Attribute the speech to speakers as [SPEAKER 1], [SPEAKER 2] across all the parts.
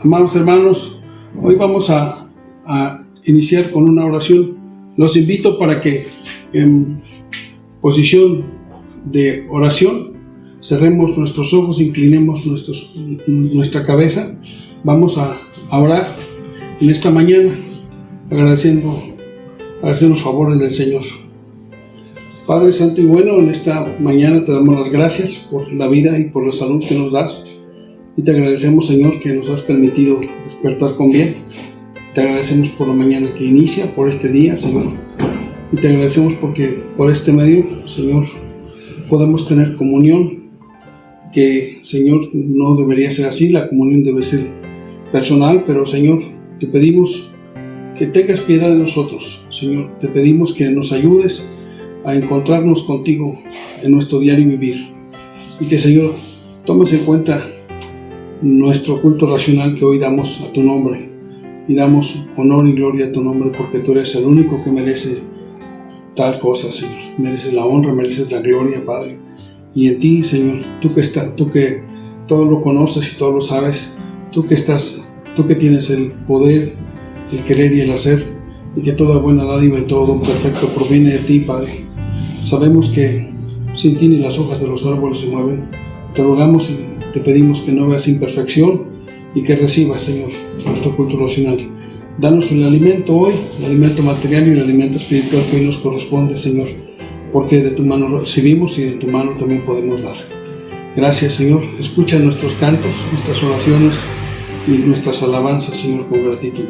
[SPEAKER 1] Amados hermanos, hoy vamos a iniciar con una oración. Los invito para que en posición de oración cerremos nuestros ojos, inclinemos nuestra cabeza. Vamos a orar en esta mañana, agradeciendo los favores del Señor. Padre Santo y bueno, en esta mañana te damos las gracias por la vida y por la salud que nos das. Y te agradecemos, Señor, que nos has permitido despertar con bien. Te agradecemos por la mañana que inicia, por este día, Señor. Y te agradecemos porque por este medio, Señor, podemos tener comunión, que, Señor, no debería ser así. La comunión debe ser personal, pero, Señor, te pedimos que tengas piedad de nosotros. Señor, te pedimos que nos ayudes a encontrarnos contigo en nuestro diario vivir. Y que, Señor, tomes en cuenta nuestro culto racional que hoy damos a tu nombre, y damos honor y gloria a tu nombre, porque tú eres el único que merece tal cosa, Señor. Mereces la honra, mereces la gloria, Padre. Y en ti, Señor, tú que todo lo conoces y todo lo sabes, tú que tienes el poder, el querer y el hacer, y que toda buena dádiva y todo don perfecto proviene de ti, Padre. Sabemos que sin ti ni las hojas de los árboles se mueven. Te rogamos y te pedimos que no veas imperfección y que recibas, Señor, nuestro culto racional. Danos el alimento hoy, el alimento material y el alimento espiritual que hoy nos corresponde, Señor, porque de tu mano recibimos y de tu mano también podemos dar. Gracias, Señor. Escucha nuestros cantos, nuestras oraciones y nuestras alabanzas, Señor, con gratitud.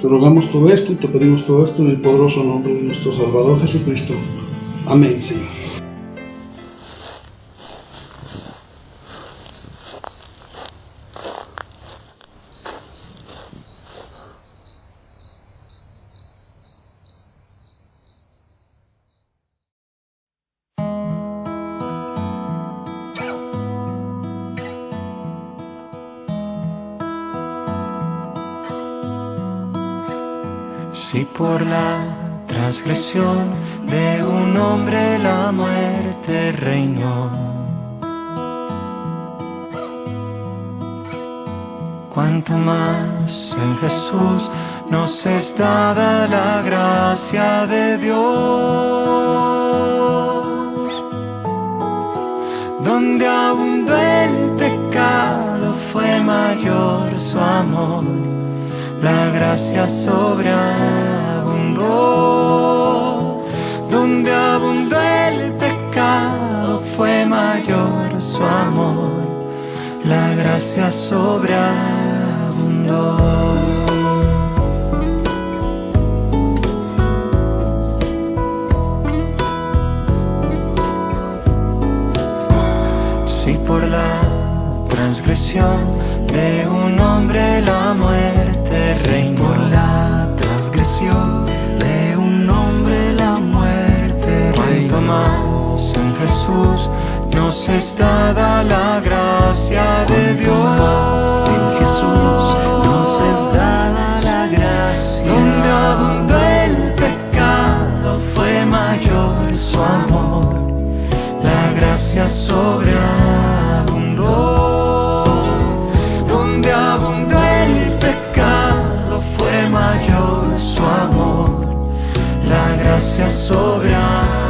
[SPEAKER 1] Te rogamos todo esto y te pedimos todo esto en el poderoso nombre de nuestro Salvador Jesucristo. Amén, Señor.
[SPEAKER 2] Si por la transgresión de un hombre la muerte reinó, cuanto más en Jesús nos es dada la gracia de Dios, donde abundó el pecado fue mayor su amor. La gracia sobreabundó, donde abundó el pecado fue mayor su amor. La gracia sobreabundó. Si por la transgresión de un hombre la muerte reinó, por la transgresión de un hombre la muerte reinó, cuanto más en Jesús nos es dada la gracia de Dios. En Jesús nos es dada la gracia, donde abundó el pecado fue mayor su amor. La gracia sobreabundó, donde abundó el pecado fue mayor su amor. La gracia sobreabundó.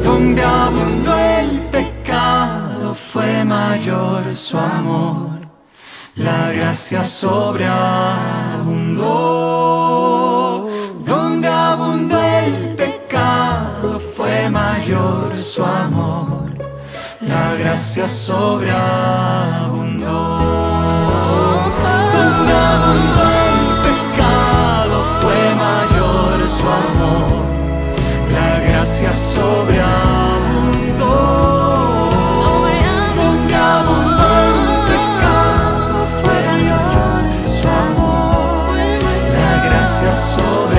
[SPEAKER 2] Donde abundó el pecado fue mayor su amor. La gracia sobreabundó. Donde abundó el pecado fue mayor su amor. La gracia sobreabundó. Donde abundó el pecado fue mayor su amor. La gracia sobreabundó, donde abundó el pecado fue mayor su amor. La gracia sobreabundó.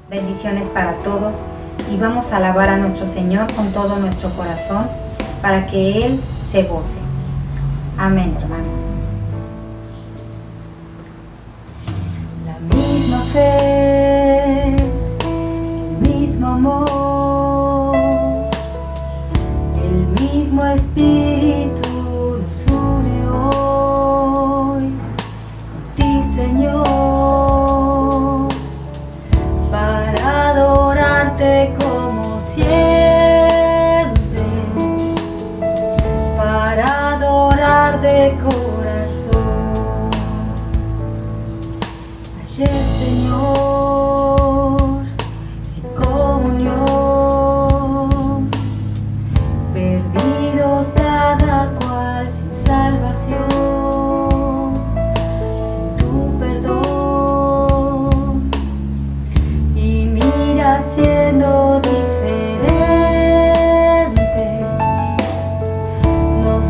[SPEAKER 3] Bendiciones para todos y vamos a alabar a nuestro Señor con todo nuestro corazón para que Él se goce. Amén, hermanos. La misma fe, el mismo amor, el mismo Espíritu nos une hoy con ti, Señor, para adorarte como siempre, para adorar de corazón. Ayer, Señor, sin comunión, perdido cada cual sin salvación, sin tu perdón, y mira siendo diferentes, nos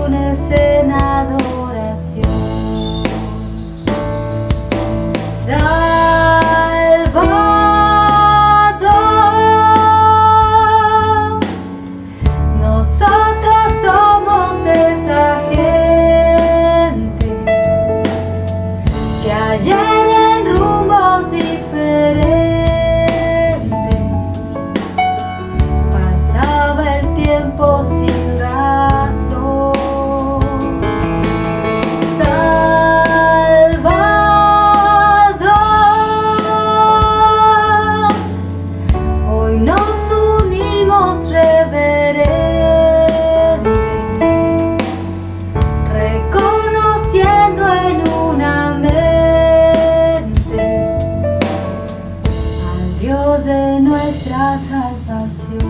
[SPEAKER 3] unes en adoración. Salvador, nosotros somos esa gente que ayer en rumbos diferentes pasaba el tiempo sin razón. Salvador, hoy nos unimos reverentes, reconociendo en una mente al Dios de nuestra salvación.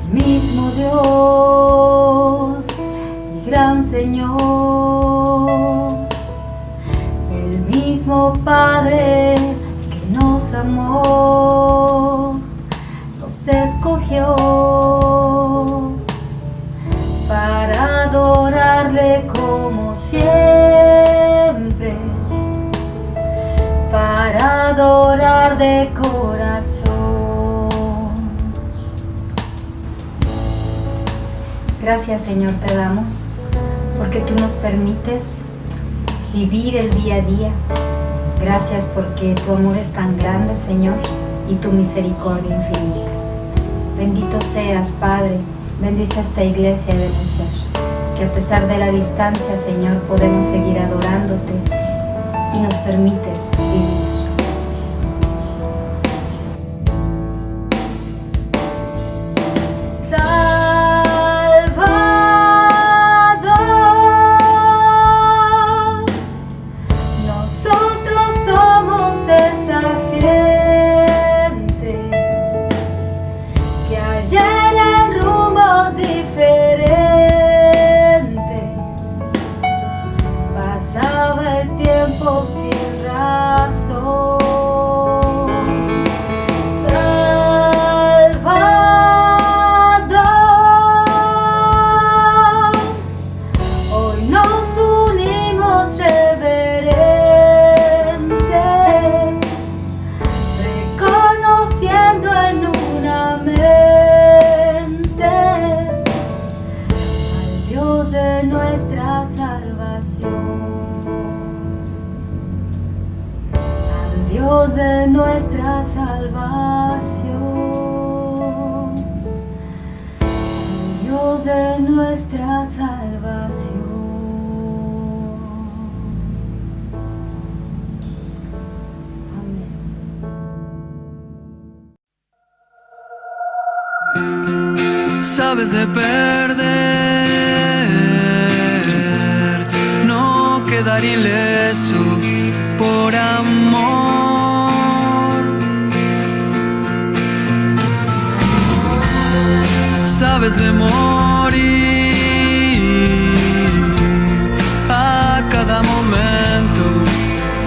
[SPEAKER 3] El mismo Dios, el gran Señor, el mismo Padre que nos amó, nos escogió para adorarle como siempre, para adorar de corazón. Gracias, Señor, te damos porque tú nos permites vivir el día a día. Gracias porque tu amor es tan grande, Señor, y tu misericordia infinita. Bendito seas, Padre. Bendice esta iglesia de Benecer, que a pesar de la distancia, Señor, podemos seguir adorándote y nos permites vivir. Salvador, nosotros somos esa gente que ayer en rumbos diferentes pasaba el tiempo sin razón. Salvador, hoy nos unimos reverentes, reconociendo en una mente al Dios de nuestra salvación, al Dios de nuestra salvación, al Dios de nuestra salvación. Amén.
[SPEAKER 2] Sabes de perder, no quedar ileso por amor. Sabes de morir a cada momento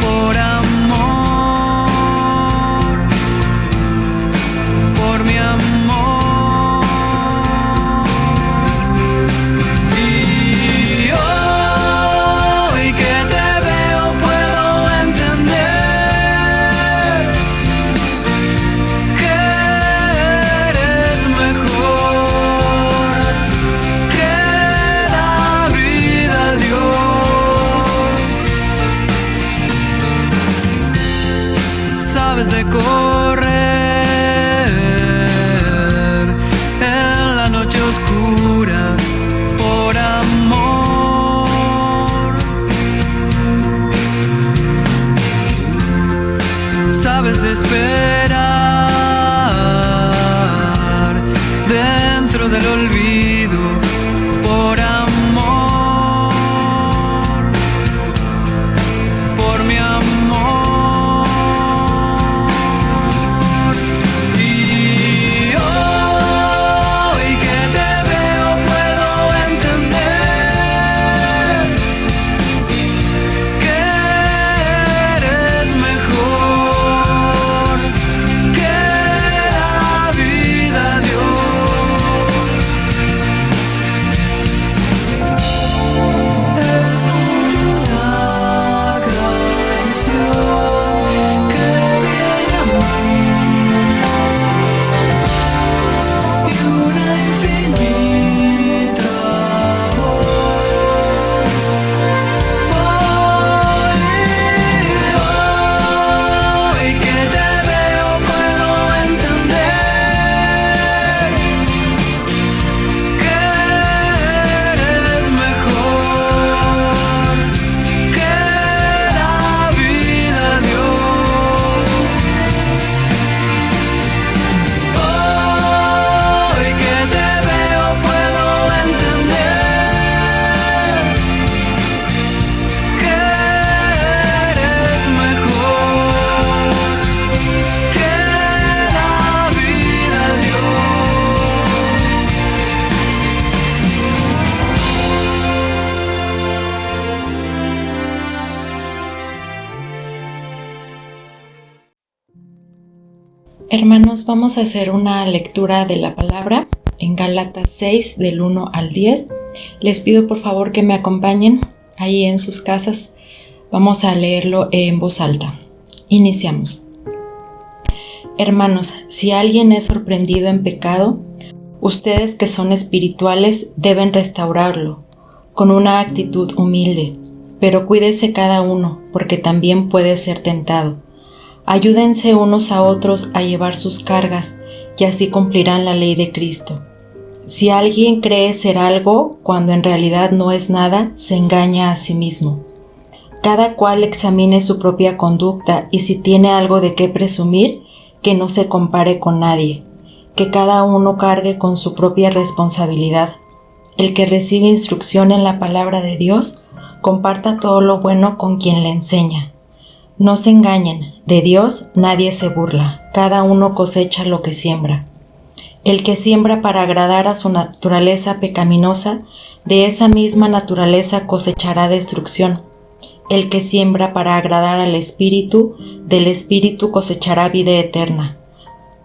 [SPEAKER 2] por amor, por mi amor. Y hoy que del olvido por amor, por mi amor. Y hoy que te veo puedo entender que eres mejor que la vida, Dios. Escucho una canción que viene a mí y una infinita voz. Hoy que te veo puedo entender que eres mejor que la vida, Dios. Hoy que te veo puedo entender que eres mejor que la vida,
[SPEAKER 4] Hermanos, vamos a hacer una lectura de la palabra en Gálatas 6 del 1 al 10. Les pido por favor que me acompañen ahí en sus casas. Vamos a leerlo en voz alta. Iniciamos. Hermanos, si alguien es sorprendido en pecado, ustedes que son espirituales deben restaurarlo con una actitud humilde, pero cuídese cada uno, porque también puede ser tentado. Ayúdense unos a otros a llevar sus cargas, y así cumplirán la ley de Cristo. Si alguien cree ser algo cuando en realidad no es nada, se engaña a sí mismo. Cada cual examine su propia conducta, y si tiene algo de qué presumir, que no se compare con nadie, que cada uno cargue con su propia responsabilidad. El que recibe instrucción en la palabra de Dios, comparta todo lo bueno con quien le enseña. No se engañen, de Dios nadie se burla, cada uno cosecha lo que siembra. El que siembra para agradar a su naturaleza pecaminosa, de esa misma naturaleza cosechará destrucción. El que siembra para agradar al Espíritu, del Espíritu cosechará vida eterna.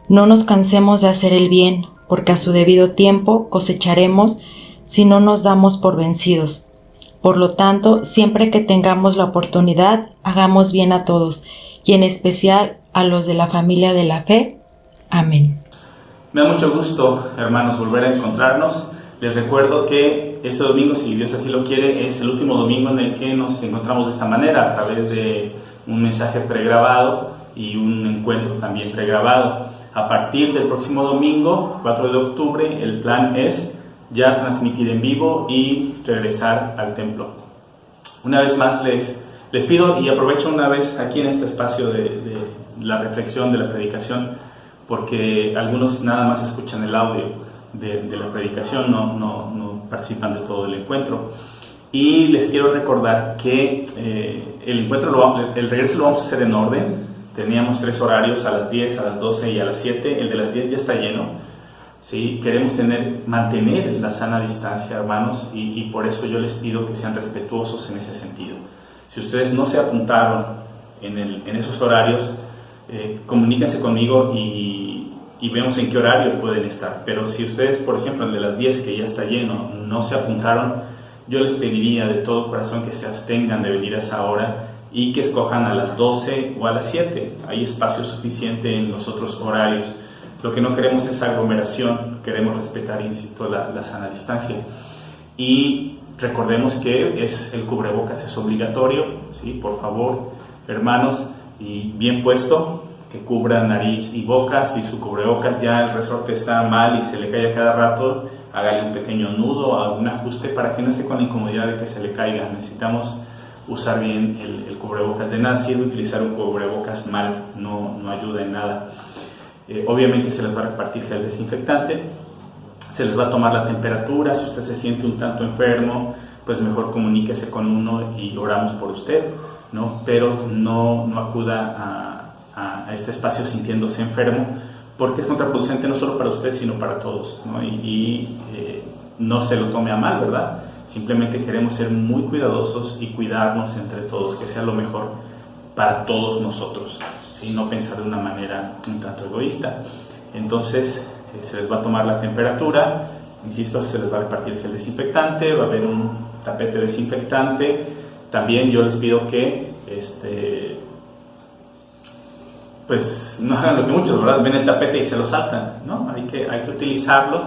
[SPEAKER 4] No nos cansemos de hacer el bien, porque a su debido tiempo cosecharemos si no nos damos por vencidos. Por lo tanto, siempre que tengamos la oportunidad, hagamos bien a todos, y en especial a los de la familia de la fe. Amén.
[SPEAKER 5] Me da mucho gusto, hermanos, volver a encontrarnos. Les recuerdo que este domingo, si Dios así lo quiere, es el último domingo en el que nos encontramos de esta manera, a través de un mensaje pregrabado y un encuentro también pregrabado. A partir del próximo domingo, 4 de octubre, el plan es ya transmitir en vivo y regresar al templo. Una vez más les pido, y aprovecho una vez aquí en este espacio de la reflexión, de la predicación, porque algunos nada más escuchan el audio de la predicación, no participan de todo el encuentro. Y les quiero recordar que el regreso lo vamos a hacer en orden. Teníamos 3 horarios, a las 10, a las 12 y a las 7. El de las 10 ya está lleno. ¿Sí? Queremos mantener la sana distancia, hermanos, y por eso yo les pido que sean respetuosos en ese sentido. Si ustedes no se apuntaron en esos horarios, comuníquense conmigo y vemos en qué horario pueden estar. Pero si ustedes, por ejemplo, el de las 10, que ya está lleno, no se apuntaron, yo les pediría de todo corazón que se abstengan de venir a esa hora y que escojan a las 12 o a las 7. Hay espacio suficiente en los otros horarios. Lo que no queremos es aglomeración, queremos respetar, insisto, la sana distancia. Y recordemos que el cubrebocas es obligatorio, ¿sí? Por favor, hermanos, y bien puesto, que cubra nariz y boca. Si su cubrebocas ya el resorte está mal y se le cae a cada rato, hágale un pequeño nudo, algún ajuste para que no esté con la incomodidad de que se le caiga. Necesitamos usar bien el cubrebocas. De nada sirve utilizar un cubrebocas mal, no ayuda en nada. Obviamente se les va a repartir gel desinfectante. se les va a tomar la temperatura. Si usted se siente un tanto enfermo, pues mejor comuníquese con uno y oramos por usted, ¿no? Pero no acuda a este espacio sintiéndose enfermo, porque es contraproducente no solo para usted, sino para todos, ¿no? No se lo tome a mal, ¿verdad? Simplemente queremos ser muy cuidadosos y cuidarnos entre todos, que sea lo mejor para todos nosotros, ¿sí? No pensar de una manera un tanto egoísta. Entonces, se les va a tomar la temperatura, insisto, se les va a repartir el gel desinfectante, va a haber un tapete desinfectante. También yo les pido que pues no hagan lo que muchos, ¿verdad? Ven el tapete y se lo saltan, ¿no? Hay que utilizarlo,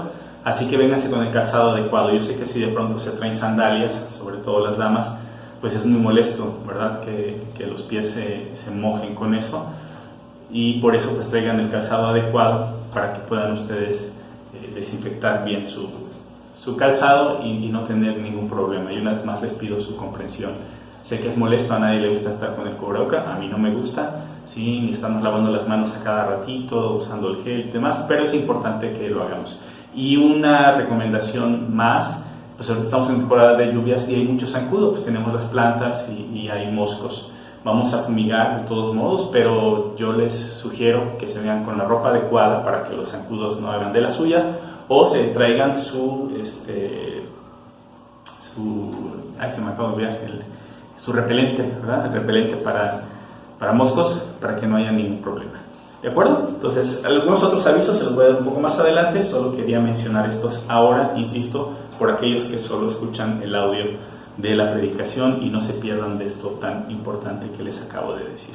[SPEAKER 5] así que vénganse con el calzado adecuado. Yo sé que si de pronto se traen sandalias, sobre todo las damas, pues es muy molesto, ¿verdad? Que los pies se mojen con eso, y por eso pues traigan el calzado adecuado para que puedan ustedes desinfectar bien su calzado y no tener ningún problema. Y una vez más les pido su comprensión. Sé que es molesto, a nadie le gusta estar con el cubrebocas, a mí no me gusta, ¿sí? Ni estamos lavando las manos a cada ratito, usando el gel y demás, pero es importante que lo hagamos. Y una recomendación más, pues ahorita estamos en temporada de lluvias y hay mucho zancudo, pues tenemos las plantas y hay moscos. Vamos a fumigar de todos modos, pero yo les sugiero que se vean con la ropa adecuada para que los zancudos no hagan de las suyas, o se traigan su repelente, ¿verdad? El repelente para moscos, para que no haya ningún problema. ¿De acuerdo? Entonces, algunos otros avisos se los voy a dar un poco más adelante, solo quería mencionar estos ahora, insisto, por aquellos que solo escuchan el audio de la predicación y no se pierdan de esto tan importante que les acabo de decir.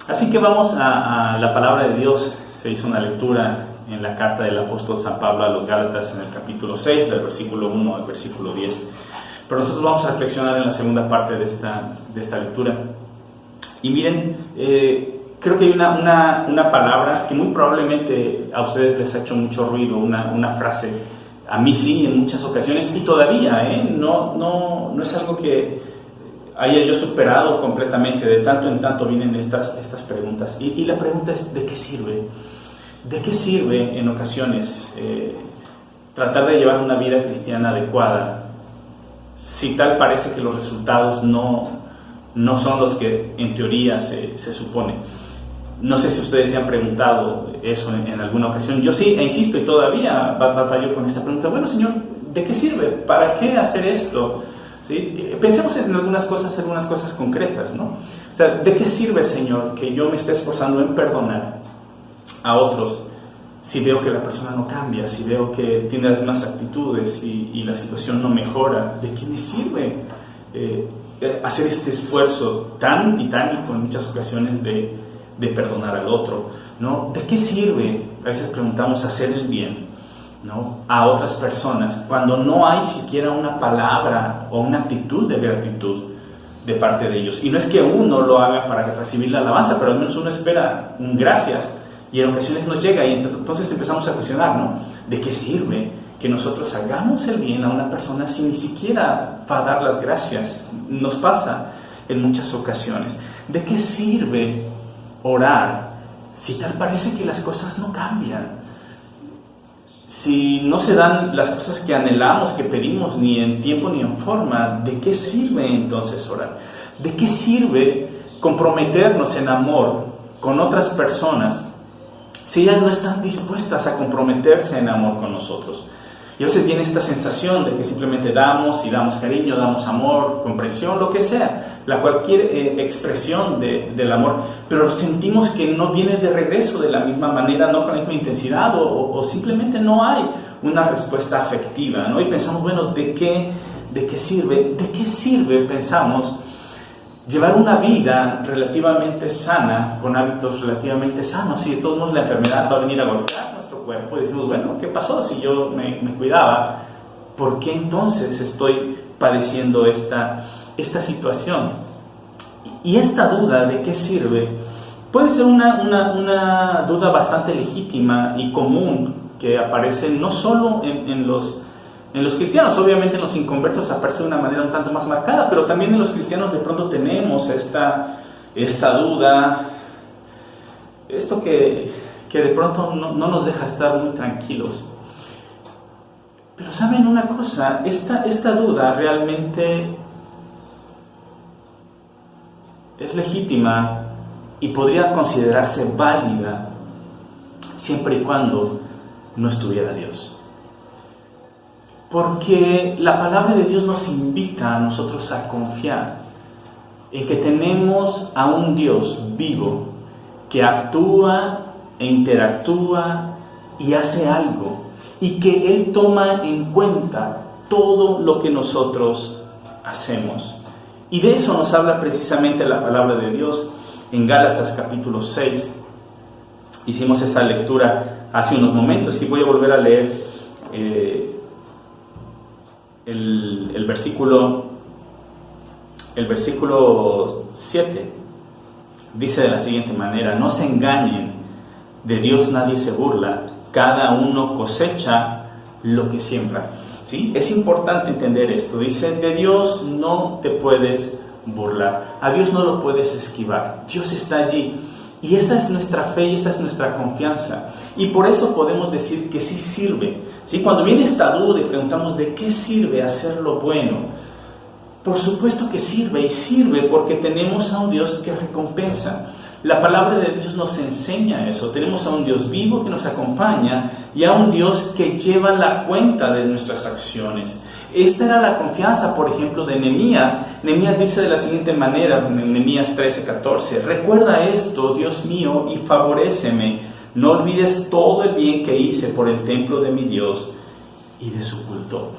[SPEAKER 5] Así que vamos a la palabra de Dios. Se hizo una lectura en la carta del apóstol San Pablo a los Gálatas en el capítulo 6, del versículo 1 al versículo 10. Pero nosotros vamos a reflexionar en la segunda parte de esta lectura. Y miren, creo que hay una palabra que muy probablemente a ustedes les ha hecho mucho ruido, una frase. A mí sí, en muchas ocasiones, y todavía, no es algo que haya yo superado completamente. De tanto en tanto vienen estas preguntas. Y la pregunta es, ¿de qué sirve? ¿De qué sirve en ocasiones tratar de llevar una vida cristiana adecuada si tal parece que los resultados no son los que en teoría se supone? No sé si ustedes se han preguntado eso en alguna ocasión. Yo sí, e insisto, y todavía batallo con esta pregunta. Bueno, Señor, ¿de qué sirve? ¿Para qué hacer esto? ¿Sí? Pensemos en algunas cosas concretas, ¿no? O sea, ¿de qué sirve, Señor, que yo me esté esforzando en perdonar a otros si veo que la persona no cambia, si veo que tiene las mismas actitudes y la situación no mejora? ¿De qué me sirve hacer este esfuerzo tan titánico en muchas ocasiones de perdonar al otro, ¿no? ¿De qué sirve, a veces preguntamos, hacer el bien, ¿no?, a otras personas cuando no hay siquiera una palabra o una actitud de gratitud de parte de ellos? Y no es que uno lo haga para recibir la alabanza, pero al menos uno espera un gracias, y en ocasiones nos llega, y entonces empezamos a cuestionar, ¿no? ¿De qué sirve que nosotros hagamos el bien a una persona si ni siquiera va a dar las gracias? Nos pasa en muchas ocasiones. ¿De qué sirve orar si tal parece que las cosas no cambian? Si no se dan las cosas que anhelamos, que pedimos, ni en tiempo ni en forma, ¿de qué sirve entonces orar? ¿De qué sirve comprometernos en amor con otras personas si ellas no están dispuestas a comprometerse en amor con nosotros? Y a veces viene esta sensación de que simplemente damos, y damos cariño, damos amor, comprensión, lo que sea, cualquier expresión del amor, pero sentimos que no viene de regreso de la misma manera, no con la misma intensidad, o simplemente no hay una respuesta afectiva, ¿no? Y pensamos, bueno, ¿de qué sirve? ¿De qué sirve, pensamos, llevar una vida relativamente sana, con hábitos relativamente sanos, si de todos modos la enfermedad va a venir a golpear nuestro cuerpo? Y decimos, bueno, ¿qué pasó si yo me cuidaba? ¿Por qué entonces estoy padeciendo esta situación? Y esta duda de qué sirve puede ser una duda bastante legítima y común, que aparece no solo en los cristianos. Obviamente en los inconversos aparece de una manera un tanto más marcada, pero también en los cristianos de pronto tenemos esta duda, esto que de pronto no nos deja estar muy tranquilos. Pero ¿saben una cosa? Esta duda realmente es legítima y podría considerarse válida siempre y cuando no estuviera Dios. Porque la palabra de Dios nos invita a nosotros a confiar en que tenemos a un Dios vivo que actúa e interactúa y hace algo, y que Él toma en cuenta todo lo que nosotros hacemos. Y de eso nos habla precisamente la palabra de Dios en Gálatas capítulo 6. Hicimos esa lectura hace unos momentos y voy a volver a leer el versículo 7. Dice de la siguiente manera: no se engañen, de Dios nadie se burla, cada uno cosecha lo que siembra. ¿Sí? Es importante entender esto. Dice, de Dios no te puedes burlar, a Dios no lo puedes esquivar, Dios está allí. Y esa es nuestra fe y esa es nuestra confianza. Y por eso podemos decir que sí sirve. ¿Sí? Cuando viene esta duda y preguntamos ¿de qué sirve hacer lo bueno? Por supuesto que sirve, y sirve porque tenemos a un Dios que recompensa. La palabra de Dios nos enseña eso. Tenemos a un Dios vivo que nos acompaña y a un Dios que lleva la cuenta de nuestras acciones. Esta era la confianza, por ejemplo, de Nehemías. Nehemías dice de la siguiente manera, en Nehemías 13:14: recuerda esto, Dios mío, y favoréceme. No olvides todo el bien que hice por el templo de mi Dios y de su culto.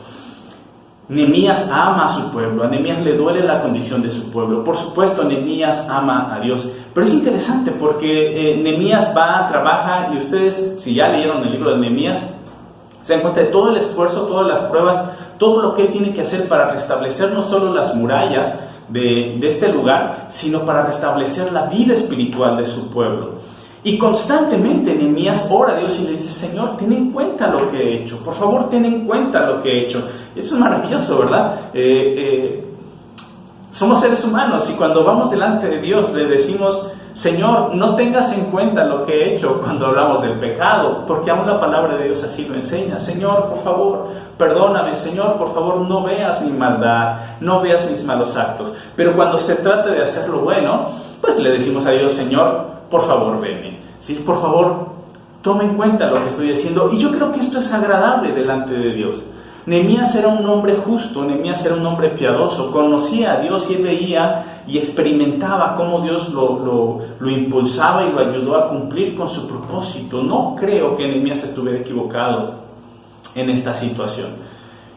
[SPEAKER 5] Nehemías ama a su pueblo, a Nehemías le duele la condición de su pueblo. Por supuesto, Nehemías ama a Dios. Pero es interesante porque Nehemías va, trabaja, y ustedes, si ya leyeron el libro de Nehemías, se dan cuenta de todo el esfuerzo, todas las pruebas, todo lo que él tiene que hacer para restablecer no solo las murallas de este lugar, sino para restablecer la vida espiritual de su pueblo. Y constantemente Nehemías ora a Dios y le dice: Señor, ten en cuenta lo que he hecho, por favor, ten en cuenta lo que he hecho. Eso es maravilloso, ¿verdad? Somos seres humanos y cuando vamos delante de Dios le decimos: Señor, no tengas en cuenta lo que he hecho, cuando hablamos del pecado, porque aún la palabra de Dios así lo enseña. Señor, por favor, perdóname. Señor, por favor, no veas mi maldad, no veas mis malos actos. Pero cuando se trata de hacer lo bueno, pues le decimos a Dios: Señor, por favor, venme. ¿Sí? Por favor, toma en cuenta lo que estoy haciendo. Y yo creo que esto es agradable delante de Dios. Nehemías era un hombre justo, Nehemías era un hombre piadoso, conocía a Dios y él veía y experimentaba cómo Dios lo impulsaba y lo ayudó a cumplir con su propósito. No creo que Nehemías estuviera equivocado en esta situación.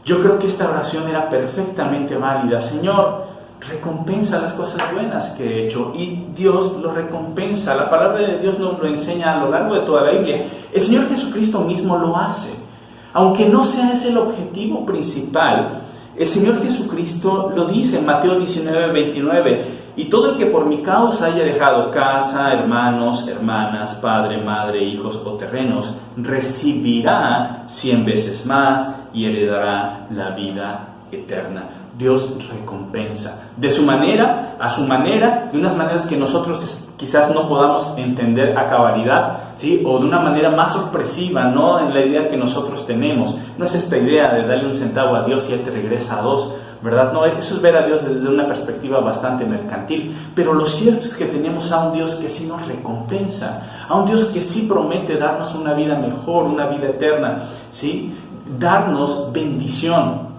[SPEAKER 5] Yo creo que esta oración era perfectamente válida. Señor, recompensa las cosas buenas que he hecho, y Dios lo recompensa. La palabra de Dios nos lo enseña a lo largo de toda la Biblia. El Señor Jesucristo mismo lo hace. Aunque no sea ese el objetivo principal, el Señor Jesucristo lo dice en Mateo 19:29: y todo el que por mi causa haya dejado casa, hermanos, hermanas, padre, madre, hijos o terrenos, recibirá 100 veces más y heredará la vida eterna. Dios recompensa de su manera, a su manera, de unas maneras que nosotros quizás no podamos entender a cabalidad, ¿sí? O de una manera más sorpresiva, no en la idea que nosotros tenemos. No es esta idea de darle un centavo a Dios y Él te regresa a 2, ¿verdad? No, eso es ver a Dios desde una perspectiva bastante mercantil. Pero lo cierto es que tenemos a un Dios que sí nos recompensa, a un Dios que sí promete darnos una vida mejor, una vida eterna, ¿sí? Darnos bendición.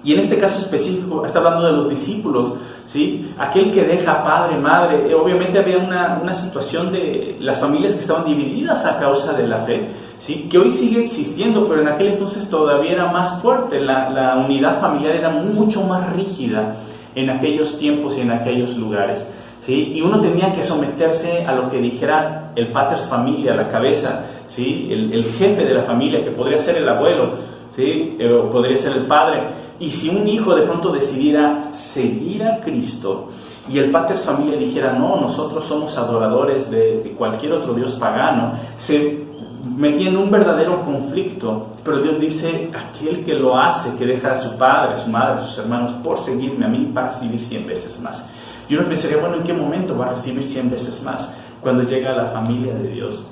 [SPEAKER 5] Y en este caso específico está hablando de los discípulos, ¿sí? Aquel que deja padre, madre. Obviamente había una situación de las familias que estaban divididas a causa de la fe, ¿sí? Que hoy sigue existiendo, pero en aquel entonces todavía era más fuerte. La unidad familiar era mucho más rígida en aquellos tiempos y en aquellos lugares, ¿sí? Y uno tenía que someterse a lo que dijera el pater familia, la cabeza, ¿sí? El jefe de la familia, que podría ser el abuelo, ¿sí? O podría ser el padre. Y si un hijo de pronto decidiera seguir a Cristo y el pater familia dijera: no, nosotros somos adoradores de cualquier otro dios pagano, se metía en un verdadero conflicto. Pero Dios dice: aquel que lo hace, que deja a su padre, a su madre, a sus hermanos por seguirme a mí, va a recibir 100 veces más. Y uno pensaría: bueno, ¿en qué momento va a recibir 100 veces más? Cuando llega a la familia de Dios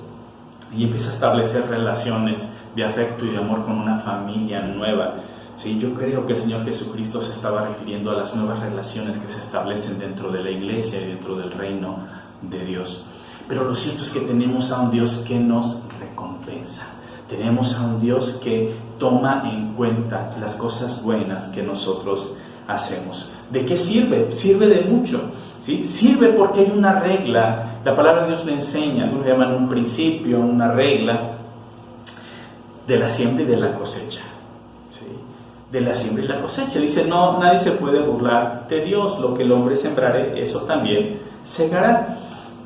[SPEAKER 5] y empieza a establecer relaciones de afecto y de amor con una familia nueva. Sí, yo creo que el Señor Jesucristo se estaba refiriendo a las nuevas relaciones que se establecen dentro de la iglesia y dentro del reino de Dios. Pero lo cierto es que tenemos a un Dios que nos recompensa. Tenemos a un Dios que toma en cuenta las cosas buenas que nosotros hacemos. ¿De qué sirve? Sirve de mucho, ¿sí? Sirve porque hay una regla. La palabra de Dios le enseña, algunos le llaman un principio, una regla de la siembra y de la cosecha. De la siembra y la cosecha. Dice, no, nadie se puede burlar de Dios. Lo que el hombre sembrare, eso también segará.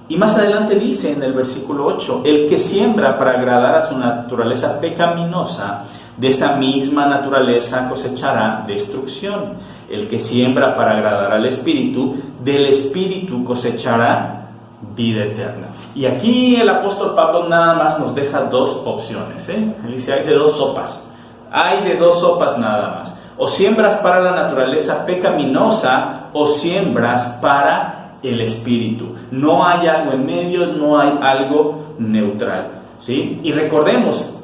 [SPEAKER 5] Y más adelante dice en el versículo 8, el que siembra para agradar a su naturaleza pecaminosa, de esa misma naturaleza cosechará destrucción. El que siembra para agradar al Espíritu, del Espíritu cosechará vida eterna. Y aquí el apóstol Pablo nada más nos deja dos opciones. Él dice, hay de dos sopas. Hay de dos sopas nada más. O siembras para la naturaleza pecaminosa o siembras para el Espíritu. No hay algo en medio, no hay algo neutral, ¿sí? Y recordemos,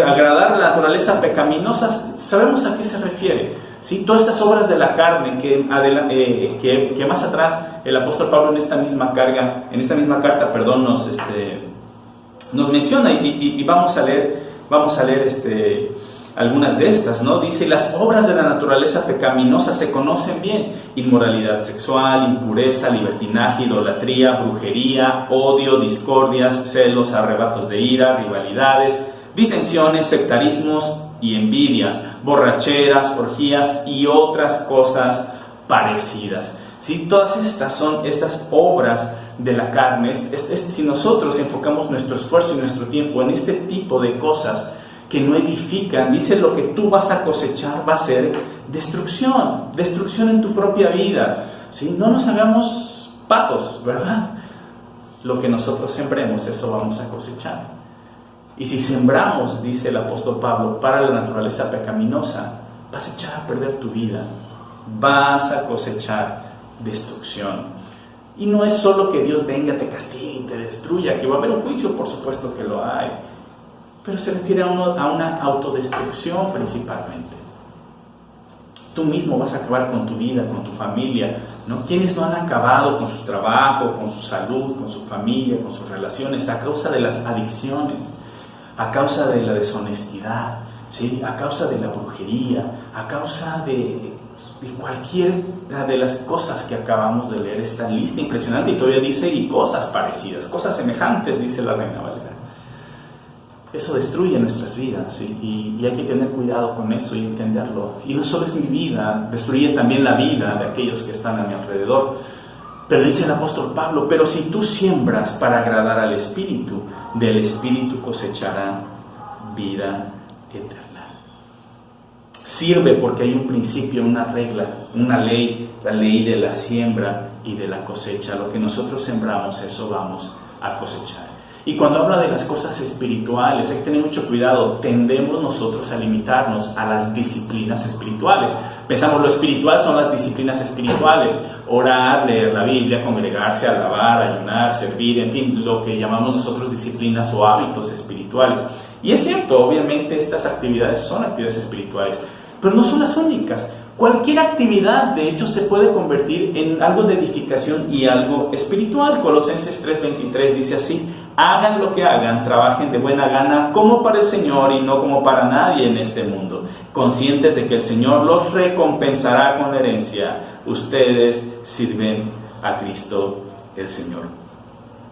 [SPEAKER 5] agradar a la naturaleza pecaminosa, sabemos a qué se refiere, ¿sí? Todas estas obras de la carne que más atrás el apóstol Pablo en esta misma carta, nos menciona y vamos a leer algunas de estas, ¿no? Dice, las obras de la naturaleza pecaminosa se conocen bien: inmoralidad sexual, impureza, libertinaje, idolatría, brujería, odio, discordias, celos, arrebatos de ira, rivalidades, disensiones, sectarismos y envidias, borracheras, orgías y otras cosas parecidas. ¿Sí? Todas estas son estas obras de la carne. Si nosotros enfocamos nuestro esfuerzo y nuestro tiempo en este tipo de cosas que no edifican, dice, lo que tú vas a cosechar va a ser destrucción en tu propia vida, ¿sí? No nos hagamos patos, ¿verdad? Lo que nosotros sembremos, eso vamos a cosechar. Y si sembramos, dice el apóstol Pablo, para la naturaleza pecaminosa, vas a echar a perder tu vida, vas a cosechar destrucción. Y no es solo que Dios venga, te castigue y te destruya, que va a haber un juicio, por supuesto que lo hay, pero se refiere a una autodestrucción principalmente. Tú mismo vas a acabar con tu vida, con tu familia, ¿no? ¿Quiénes no han acabado con su trabajo, con su salud, con su familia, con sus relaciones, a causa de las adicciones, a causa de la deshonestidad, ¿sí? A causa de la brujería, a causa de cualquiera de las cosas que acabamos de leer? Esta lista impresionante, y todavía dice, y cosas parecidas, cosas semejantes, dice la Reina Valera. Eso destruye nuestras vidas, ¿sí? Y hay que tener cuidado con eso y entenderlo. Y no solo es mi vida, destruye también la vida de aquellos que están a mi alrededor. Pero dice el apóstol Pablo, pero si tú siembras para agradar al Espíritu, del Espíritu cosechará vida eterna. Sirve porque hay un principio, una regla, una ley, la ley de la siembra y de la cosecha. Lo que nosotros sembramos, eso vamos a cosechar. Y cuando habla de las cosas espirituales, hay que tener mucho cuidado. Tendemos nosotros a limitarnos a las disciplinas espirituales. Pensamos, lo espiritual son las disciplinas espirituales: orar, leer la Biblia, congregarse, alabar, ayunar, servir, en fin, lo que llamamos nosotros disciplinas o hábitos espirituales. Y es cierto, obviamente estas actividades son actividades espirituales, pero no son las únicas. Cualquier actividad, de hecho, se puede convertir en algo de edificación y algo espiritual. Colosenses 3:23 dice así: hagan lo que hagan, trabajen de buena gana como para el Señor y no como para nadie en este mundo, conscientes de que el Señor los recompensará con la herencia. Ustedes sirven a Cristo el Señor.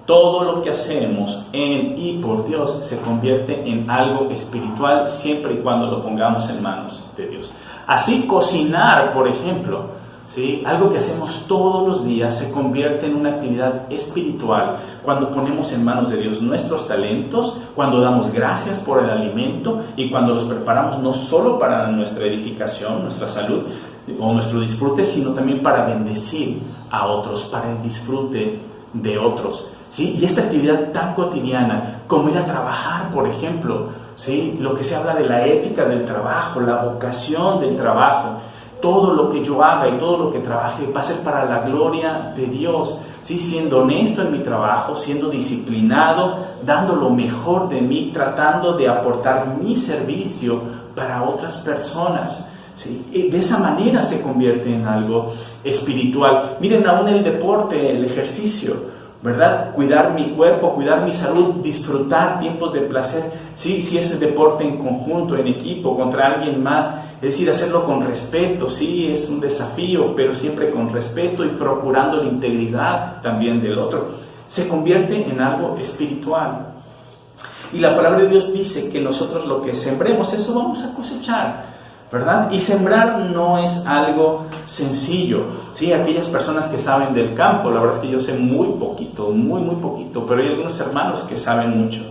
[SPEAKER 5] Todo lo que hacemos en y por Dios se convierte en algo espiritual siempre y cuando lo pongamos en manos de Dios. Así, cocinar, por ejemplo, ¿sí? Algo que hacemos todos los días se convierte en una actividad espiritual cuando ponemos en manos de Dios nuestros talentos, cuando damos gracias por el alimento y cuando los preparamos no solo para nuestra edificación, nuestra salud o nuestro disfrute, sino también para bendecir a otros, para el disfrute de otros, ¿sí? Y esta actividad tan cotidiana como ir a trabajar, por ejemplo, ¿sí? Lo que se habla de la ética del trabajo, la vocación del trabajo, todo lo que yo haga y todo lo que trabaje va a ser para la gloria de Dios, ¿sí? Siendo honesto en mi trabajo, siendo disciplinado, dando lo mejor de mí, tratando de aportar mi servicio para otras personas, ¿sí? Y de esa manera se convierte en algo espiritual. Miren, aún el deporte, el ejercicio, ¿verdad? Cuidar mi cuerpo, cuidar mi salud, disfrutar tiempos de placer, ¿sí? Si es deporte en conjunto, en equipo, contra alguien más, es decir, hacerlo con respeto, sí, es un desafío, pero siempre con respeto y procurando la integridad también del otro. Se convierte en algo espiritual. Y la palabra de Dios dice que nosotros lo que sembremos, eso vamos a cosechar, ¿verdad? Y sembrar no es algo sencillo, ¿sí? Aquellas personas que saben del campo, la verdad es que yo sé muy poquito, muy poquito, pero hay algunos hermanos que saben mucho,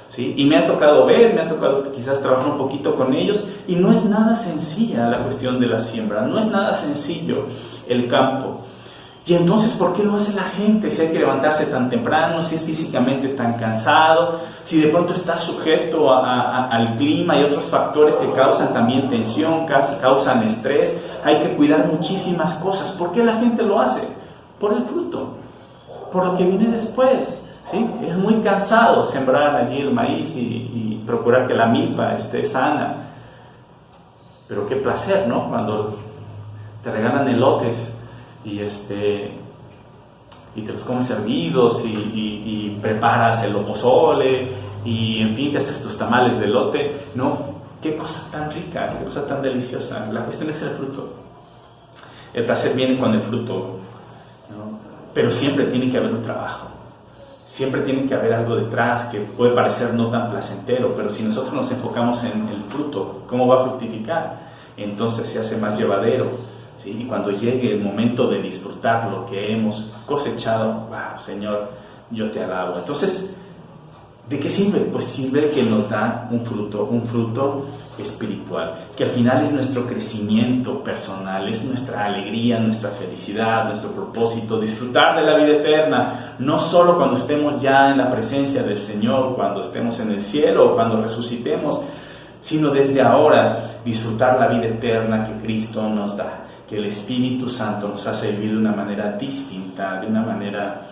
[SPEAKER 5] ¿sí? Y me ha tocado ver, me ha tocado quizás trabajar un poquito con ellos, y no es nada sencilla la cuestión de la siembra, no es nada sencillo el campo. Y entonces, ¿por qué lo hace la gente? Si hay que levantarse tan temprano, si es físicamente tan cansado, si de pronto está sujeto al clima y otros factores que causan también tensión, causan estrés, hay que cuidar muchísimas cosas. ¿Por qué la gente lo hace? Por el fruto, por lo que viene después, ¿sí? Es muy cansado sembrar allí el maíz y procurar que la milpa esté sana. Pero qué placer, ¿no? Cuando te regalan elotes y te los comes hervidos y preparas el pozole y en fin te haces tus tamales de elote, ¿no? Qué cosa tan rica, qué cosa tan deliciosa. La cuestión es el fruto. El placer viene con el fruto, ¿no? Pero siempre tiene que haber un trabajo, siempre tiene que haber algo detrás que puede parecer no tan placentero, pero si nosotros nos enfocamos en el fruto, cómo va a fructificar, entonces se hace más llevadero. ¿Sí? Y cuando llegue el momento de disfrutar lo que hemos cosechado, wow, Señor, yo te alabo. Entonces, ¿de qué sirve? Pues sirve que nos da un fruto espiritual, que al final es nuestro crecimiento personal, es nuestra alegría, nuestra felicidad, nuestro propósito, disfrutar de la vida eterna, no solo cuando estemos ya en la presencia del Señor, cuando estemos en el cielo o cuando resucitemos, sino desde ahora disfrutar la vida eterna que Cristo nos da, que el Espíritu Santo nos hace vivir de una manera distinta, de una manera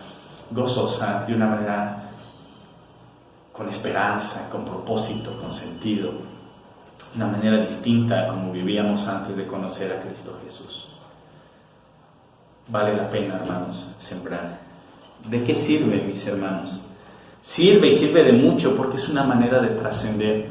[SPEAKER 5] gozosa, de una manera con esperanza, con propósito, con sentido, una manera distinta como vivíamos antes de conocer a Cristo Jesús. Vale la pena, hermanos, sembrar. ¿De qué sirve, mis hermanos? Sirve y sirve de mucho porque es una manera de trascender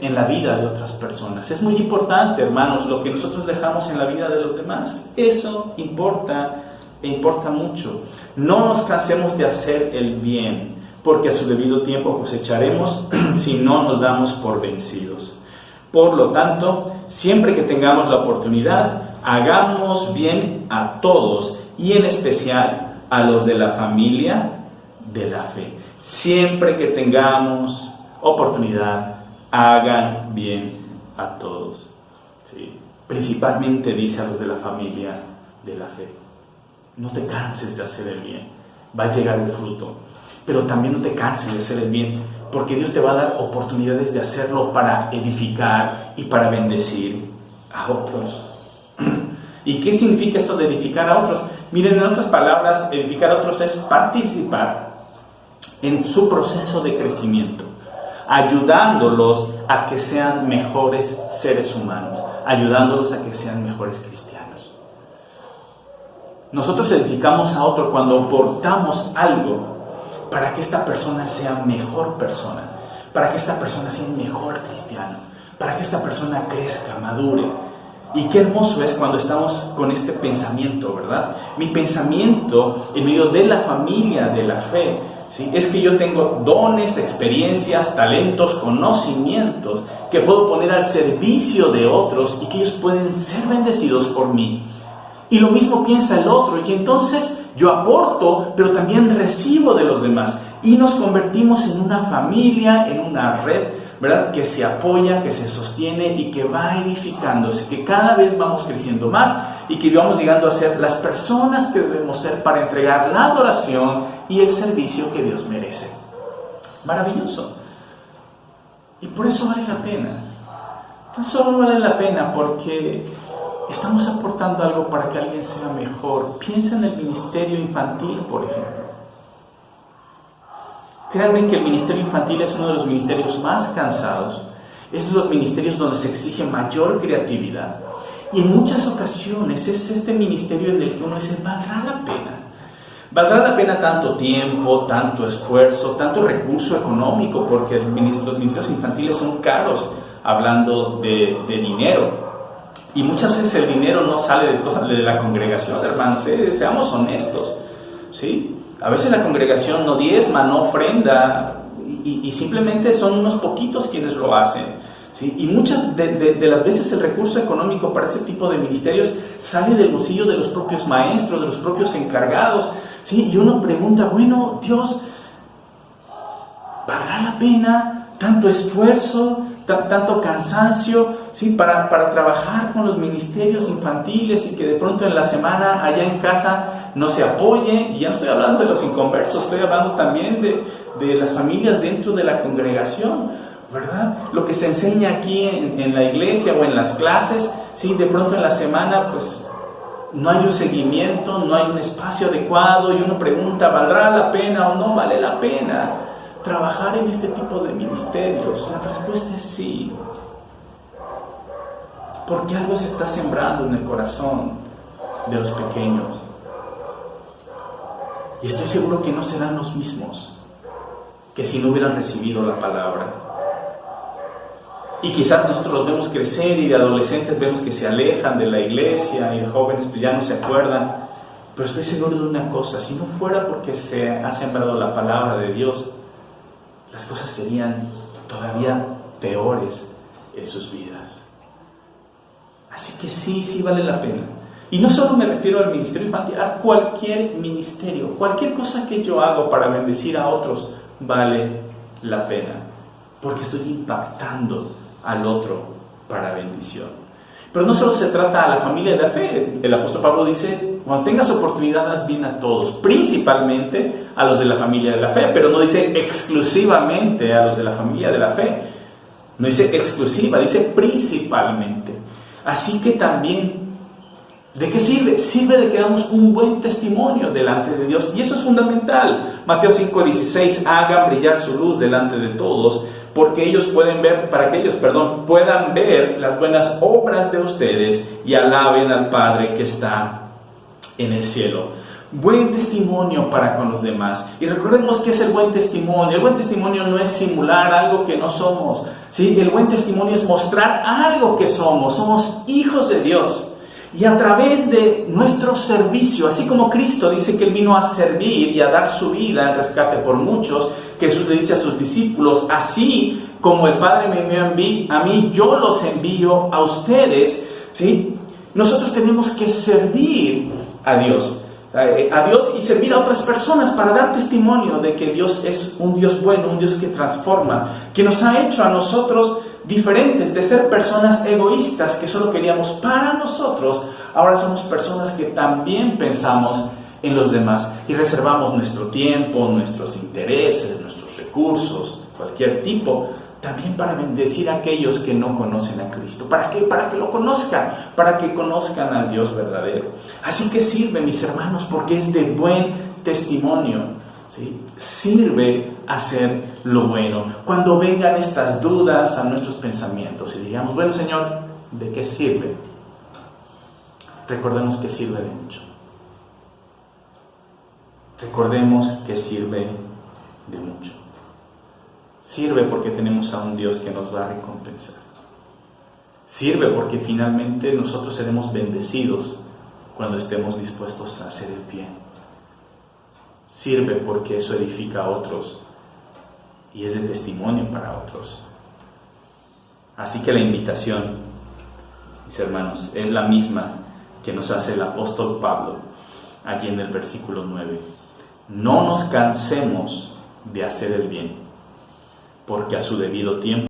[SPEAKER 5] en la vida de otras personas. Es muy importante, hermanos, lo que nosotros dejamos en la vida de los demás. Eso importa e importa mucho. No nos cansemos de hacer el bien, porque a su debido tiempo cosecharemos si no nos damos por vencidos. Por lo tanto, siempre que tengamos la oportunidad, hagamos bien a todos y en especial a los de la familia de la fe. Siempre que tengamos oportunidad, hagan bien a todos, ¿sí? Principalmente dice a los de la familia de la fe. No te canses de hacer el bien, va a llegar el fruto, pero también no te canses de hacer el bien, porque Dios te va a dar oportunidades de hacerlo para edificar y para bendecir a otros. ¿Y qué significa esto de edificar a otros? Miren, en otras palabras, edificar a otros es participar en su proceso de crecimiento, ayudándolos a que sean mejores seres humanos, ayudándolos a que sean mejores cristianos. Nosotros edificamos a otro cuando aportamos algo para que esta persona sea mejor persona, para que esta persona sea un mejor cristiano, para que esta persona crezca, madure. Y qué hermoso es cuando estamos con este pensamiento, ¿verdad? Mi pensamiento en medio de la familia de la fe, ¿sí? Es que yo tengo dones, experiencias, talentos, conocimientos que puedo poner al servicio de otros y que ellos pueden ser bendecidos por mí. Y lo mismo piensa el otro, y entonces yo aporto, pero también recibo de los demás. Y nos convertimos en una familia, en una red, ¿verdad? Que se apoya, que se sostiene y que va edificándose, que cada vez vamos creciendo más y que vamos llegando a ser las personas que debemos ser para entregar la adoración y el servicio que Dios merece. Maravilloso. Y por eso vale la pena. No solo vale la pena porque estamos aportando algo para que alguien sea mejor. Piensa en el ministerio infantil, por ejemplo. Créanme que el ministerio infantil es uno de los ministerios más cansados, es de los ministerios donde se exige mayor creatividad. Y en muchas ocasiones es este ministerio en el que uno dice, ¿valdrá la pena? ¿Valdrá la pena tanto tiempo, tanto esfuerzo, tanto recurso económico? Porque los ministerios infantiles son caros, hablando de dinero. Y muchas veces el dinero no sale de la congregación, hermanos, seamos honestos, ¿sí? A veces la congregación no diezma, no ofrenda, y simplemente son unos poquitos quienes lo hacen, ¿sí? Y muchas de las veces el recurso económico para este tipo de ministerios sale del bolsillo de los propios maestros, de los propios encargados, ¿sí? Y uno pregunta, bueno, Dios, ¿valdrá la pena tanto esfuerzo, tanto cansancio, ¿sí? para trabajar con los ministerios infantiles y que de pronto en la semana allá en casa no se apoye? Y ya no estoy hablando de los inconversos, estoy hablando también de las familias dentro de la congregación, ¿verdad? Lo que se enseña aquí en la iglesia o en las clases, ¿sí? De pronto en la semana pues no hay un seguimiento, no hay un espacio adecuado, y uno pregunta, ¿valdrá la pena o no vale la pena trabajar en este tipo de ministerios? La respuesta es sí, porque algo se está sembrando en el corazón de los pequeños, y estoy seguro que no serán los mismos que si no hubieran recibido la palabra. Y quizás nosotros los vemos crecer, y de adolescentes vemos que se alejan de la iglesia, y de jóvenes pues ya no se acuerdan, pero estoy seguro de una cosa: si no fuera porque se ha sembrado la palabra de Dios, las cosas serían todavía peores en sus vidas. Así que sí vale la pena. Y no solo me refiero al ministerio infantil, a cualquier ministerio, cualquier cosa que yo hago para bendecir a otros vale la pena, porque estoy impactando al otro para bendición. Pero no solo se trata a la familia de la fe. El apóstol Pablo dice, cuando tengas oportunidad, haz bien a todos, principalmente a los de la familia de la fe, pero no dice exclusivamente a los de la familia de la fe. No dice exclusiva, dice principalmente. Así que también, ¿de qué sirve? Sirve de que damos un buen testimonio delante de Dios, y eso es fundamental. Mateo 5:16, hagan brillar su luz delante de todos, porque ellos puedan ver las buenas obras de ustedes y alaben al Padre que está en el cielo. Buen testimonio para con los demás. Y recordemos que es el buen testimonio. El buen testimonio no es simular algo que no somos, ¿sí? El buen testimonio es mostrar algo que somos. Somos hijos de Dios. Y a través de nuestro servicio, así como Cristo dice que Él vino a servir y a dar su vida en rescate por muchos, que Jesús le dice a sus discípulos, así como el Padre me envió a mí, yo los envío a ustedes, ¿sí? Nosotros tenemos que servir a Dios y servir a otras personas para dar testimonio de que Dios es un Dios bueno, un Dios que transforma, que nos ha hecho a nosotros diferentes. De ser personas egoístas que solo queríamos para nosotros, ahora somos personas que también pensamos en los demás y reservamos nuestro tiempo, nuestros intereses, nuestros recursos, cualquier tipo, también para bendecir a aquellos que no conocen a Cristo. ¿Para qué? Para que lo conozcan, para que conozcan al Dios verdadero. Así que sirve, mis hermanos, porque es de buen testimonio, ¿sí? Sirve hacer lo bueno. Cuando vengan estas dudas a nuestros pensamientos y digamos, bueno, Señor, ¿de qué sirve? Recordemos que sirve de mucho. Recordemos que sirve de mucho. Sirve porque tenemos a un Dios que nos va a recompensar. Sirve porque finalmente nosotros seremos bendecidos cuando estemos dispuestos a hacer el bien. Sirve porque eso edifica a otros y es de testimonio para otros. Así que la invitación, mis hermanos, es la misma que nos hace el apóstol Pablo aquí en el versículo 9. No nos cansemos de hacer el bien, porque a su debido tiempo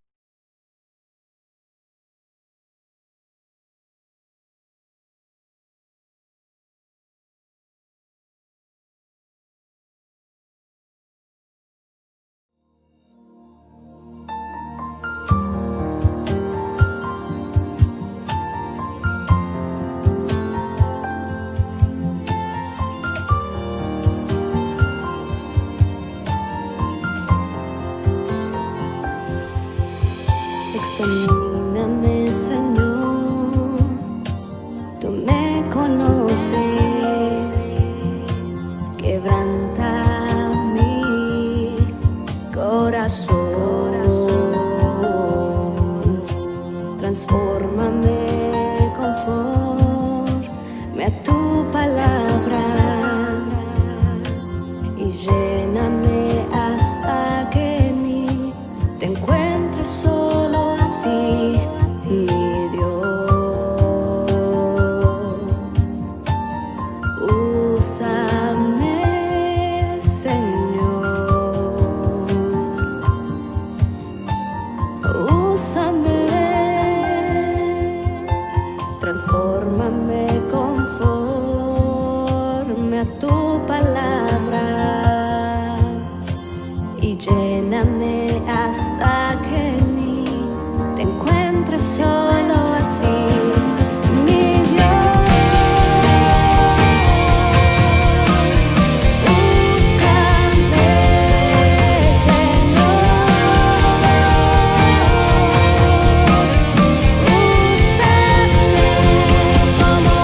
[SPEAKER 6] Sáname, Señor, tú me conoces, quebranta mi corazón, transfórmame conforme a tu palabra y lléname hasta que en mí te encuentres solo a ti, mi Dios. Úsame, Señor, úsame, transfórmame conforme a tu palabra y lléname hasta que en mí te encuentres solo a ti, mi Dios. Úsame, Señor, úsame como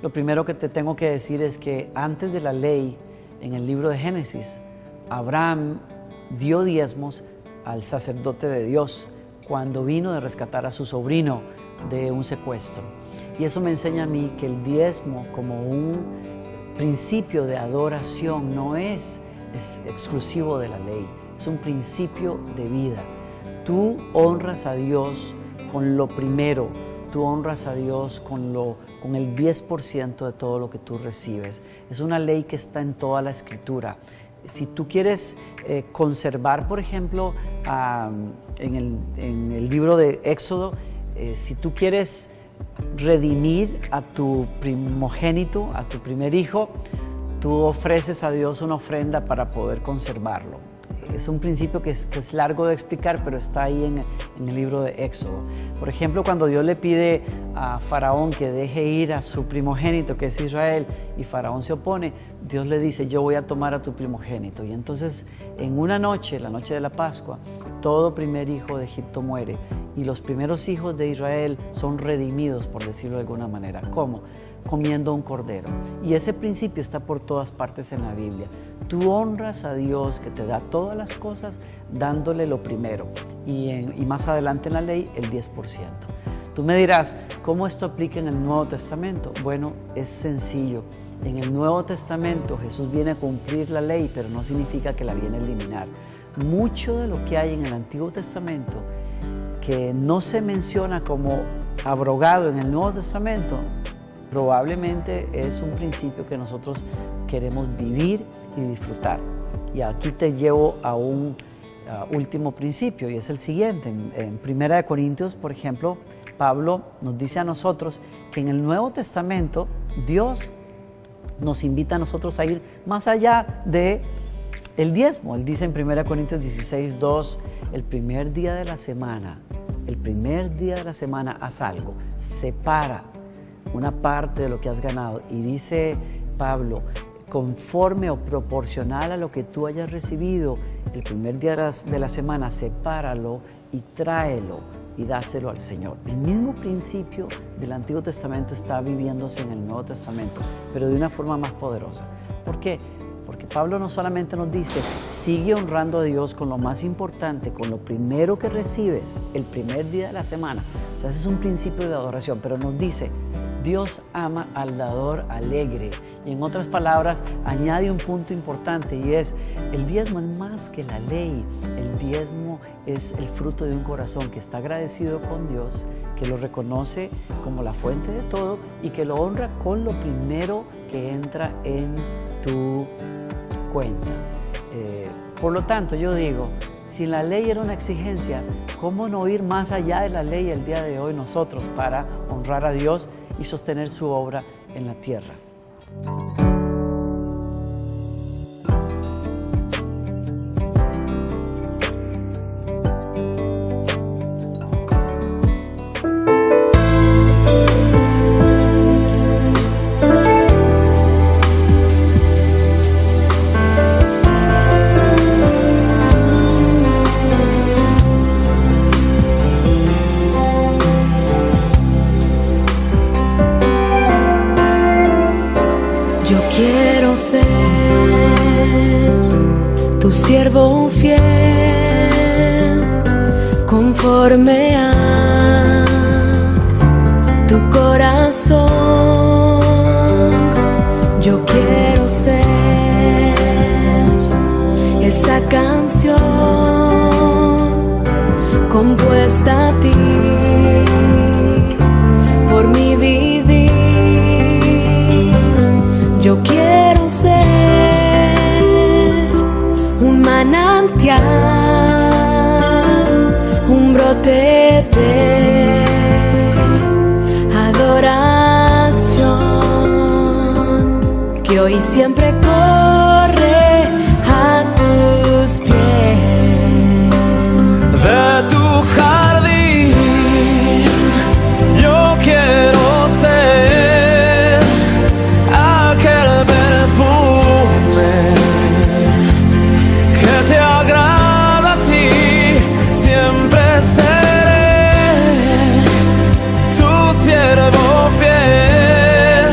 [SPEAKER 7] lo primero que te tengo que decir es que antes de la ley, en el libro de Génesis, Abraham dio diezmos al sacerdote de Dios cuando vino de rescatar a su sobrino de un secuestro. Y eso me enseña a mí que el diezmo, como un principio de adoración, no es exclusivo de la ley, es un principio de vida. Tú honras a Dios con lo primero, tú honras a Dios con el 10% de todo lo que tú recibes. Es una ley que está en toda la Escritura. Si tú quieres conservar, por ejemplo, en el libro de Éxodo, si tú quieres redimir a tu primogénito, a tu primer hijo, tú ofreces a Dios una ofrenda para poder conservarlo. Es un principio que es largo de explicar, pero está ahí en el libro de Éxodo. Por ejemplo, cuando Dios le pide a Faraón que deje ir a su primogénito, que es Israel, y Faraón se opone, Dios le dice, yo voy a tomar a tu primogénito. Y entonces, en una noche, la noche de la Pascua, todo primer hijo de Egipto muere, y los primeros hijos de Israel son redimidos, por decirlo de alguna manera. ¿Cómo? Comiendo un cordero. Y ese principio está por todas partes en la Biblia. Tú honras a Dios que te da todas las cosas dándole lo primero y más adelante en la ley el 10%. Tú me dirás, ¿cómo esto aplica en el Nuevo Testamento? Bueno, es sencillo. En el Nuevo Testamento Jesús viene a cumplir la ley, pero no significa que la viene a eliminar. Mucho de lo que hay en el Antiguo Testamento que no se menciona como abrogado en el Nuevo Testamento, probablemente es un principio que nosotros queremos vivir y disfrutar. Y aquí te llevo a un último principio, y es el siguiente. En 1 Corintios, por ejemplo, Pablo nos dice a nosotros que en el Nuevo Testamento Dios nos invita a nosotros a ir más allá de el diezmo. Él dice en 1 Corintios 16:2, el primer día de la semana, haz algo, separa una parte de lo que has ganado. Y dice Pablo, conforme o proporcional a lo que tú hayas recibido, el primer día de la semana, sepáralo y tráelo y dáselo al Señor. El mismo principio del Antiguo Testamento está viviéndose en el Nuevo Testamento, pero de una forma más poderosa. ¿Por qué? Porque Pablo no solamente nos dice, sigue honrando a Dios con lo más importante, con lo primero que recibes, el primer día de la semana. O sea, ese es un principio de adoración, pero nos dice, Dios ama al dador alegre. Y en otras palabras, añade un punto importante, y es, el diezmo es más que la ley. El diezmo es el fruto de un corazón que está agradecido con Dios, que lo reconoce como la fuente de todo y que lo honra con lo primero que entra en tu cuenta. Por lo tanto, yo digo, si la ley era una exigencia, ¿cómo no ir más allá de la ley el día de hoy nosotros para honrar a Dios y sostener su obra en la tierra?
[SPEAKER 6] Yo quiero ser tu siervo fiel, conforme a tu corazón. Yo quiero ser esa canción compuesta a ti por mi vivir. Yo quiero ser un manantial, un brote de adoración que hoy siempre corre a tus pies.
[SPEAKER 2] De tu jardín yo quiero ser aquel perfume que te agrada a ti. Siempre seré tu siervo fiel,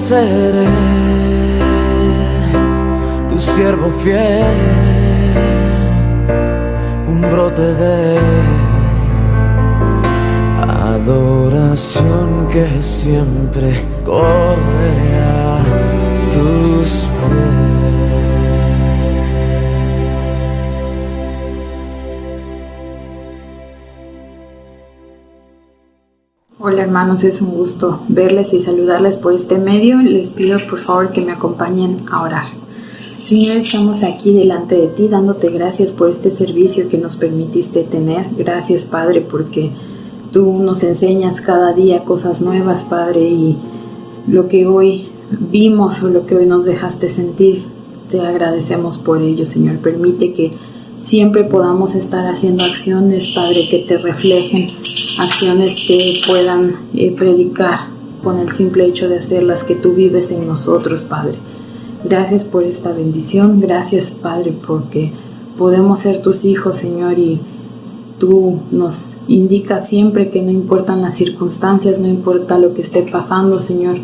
[SPEAKER 2] seré tu siervo fiel, un brote de adoración que siempre corre a tus pies.
[SPEAKER 8] Hola hermanos, es un gusto verles y saludarles por este medio. Les pido por favor que me acompañen a orar. Señor, estamos aquí delante de ti dándote gracias por este servicio que nos permitiste tener. Gracias, Padre, porque tú nos enseñas cada día cosas nuevas, Padre, y lo que hoy vimos o lo que hoy nos dejaste sentir, te agradecemos por ello, Señor. Permite que siempre podamos estar haciendo acciones, Padre, que te reflejen, acciones que puedan predicar con el simple hecho de hacerlas, que tú vives en nosotros, Padre. Gracias por esta bendición, gracias, Padre, porque podemos ser tus hijos, Señor, y tú nos indicas siempre que no importan las circunstancias, no importa lo que esté pasando, Señor,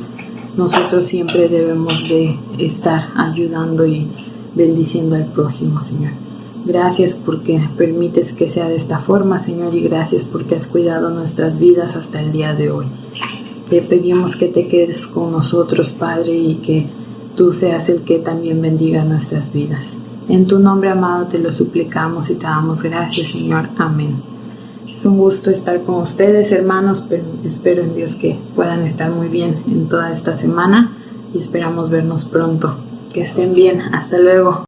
[SPEAKER 8] nosotros siempre debemos de estar ayudando y bendiciendo al prójimo, Señor. Gracias porque permites que sea de esta forma, Señor, y gracias porque has cuidado nuestras vidas hasta el día de hoy. Te pedimos que te quedes con nosotros, Padre, y que tú seas el que también bendiga nuestras vidas. En tu nombre, amado, te lo suplicamos y te damos gracias, Señor. Amén. Es un gusto estar con ustedes, hermanos, pero espero en Dios que puedan estar muy bien en toda esta semana y esperamos vernos pronto. Que estén bien. Hasta luego.